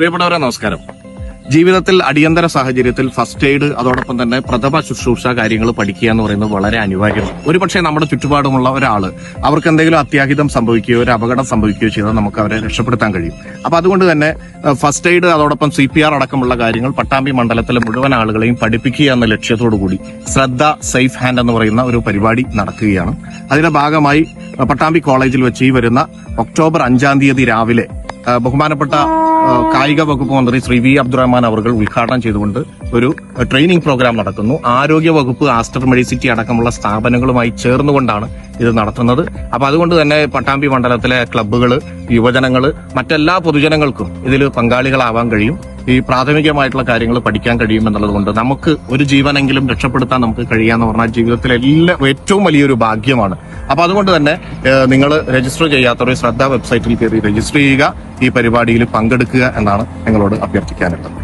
പ്രിയപ്പെട്ടവരെ നമസ്കാരം. ജീവിതത്തിൽ അടിയന്തര സാഹചര്യത്തിൽ ഫസ്റ്റ് എയ്ഡ് അതോടൊപ്പം തന്നെ പ്രഥമ ശുശ്രൂഷ കാര്യങ്ങൾ പഠിക്കുക എന്ന് പറയുന്നത് വളരെ അനിവാര്യമാണ്. ഒരുപക്ഷെ നമ്മുടെ ചുറ്റുപാടുമുള്ള ഒരാള് അവർക്ക് എന്തെങ്കിലും അത്യാഹിതം സംഭവിക്കുകയോ ഒരു അപകടം സംഭവിക്കുകയോ ചെയ്താൽ നമുക്ക് അവരെ രക്ഷപ്പെടുത്താൻ കഴിയും. അപ്പൊ അതുകൊണ്ട് തന്നെ ഫസ്റ്റ് എയ്ഡ് അതോടൊപ്പം CPR അടക്കമുള്ള കാര്യങ്ങൾ പട്ടാമ്പി മണ്ഡലത്തിലെ മുഴുവൻ ആളുകളെയും പഠിപ്പിക്കുക എന്ന ലക്ഷ്യത്തോടുകൂടി ശ്രദ്ധ സേഫ് ഹാൻഡ് എന്ന് പറയുന്ന ഒരു പരിപാടി നടക്കുകയാണ്. അതിന്റെ ഭാഗമായി പട്ടാമ്പി കോളേജിൽ വെച്ച് ഈ വരുന്ന ഒക്ടോബർ 5-ാം തീയതി രാവിലെ ബഹുമാനപ്പെട്ട കായിക വകുപ്പ് മന്ത്രി ശ്രീ വി അബ്ദുറഹ്മാൻ അവർ ഉദ്ഘാടനം ചെയ്തുകൊണ്ട് ഒരു ട്രെയിനിങ് പ്രോഗ്രാം നടക്കുന്നു. ആരോഗ്യ വകുപ്പ്, ആസ്റ്റർ മെഡിസിറ്റി അടക്കമുള്ള സ്ഥാപനങ്ങളുമായി ചേർന്നുകൊണ്ടാണ് ഇത് നടത്തുന്നത്. അപ്പൊ അതുകൊണ്ട് തന്നെ പട്ടാമ്പി മണ്ഡലത്തിലെ ക്ലബ്ബുകൾ, യുവജനങ്ങൾ, മറ്റെല്ലാ പൊതുജനങ്ങൾക്കും ഇതിൽ പങ്കാളികളാവാൻ കഴിയും. ഈ പ്രാഥമികമായിട്ടുള്ള കാര്യങ്ങൾ പഠിക്കാൻ കഴിയും എന്നുള്ളത് കൊണ്ട് നമുക്ക് ഒരു ജീവനെങ്കിലും രക്ഷപ്പെടുത്താൻ നമുക്ക് കഴിയാന്ന് പറഞ്ഞാൽ ജീവിതത്തിലെ ഏറ്റവും വലിയൊരു ഭാഗ്യമാണ്. അപ്പൊ അതുകൊണ്ട് തന്നെ നിങ്ങൾ രജിസ്റ്റർ ചെയ്യാത്തവർ ശ്രദ്ധ വെബ്സൈറ്റിൽ കയറി രജിസ്റ്റർ ചെയ്യുക, ഈ പരിപാടിയിൽ പങ്കെടുക്കുക എന്നാണ് നിങ്ങളോട് അഭ്യർത്ഥിക്കാനുള്ളത്.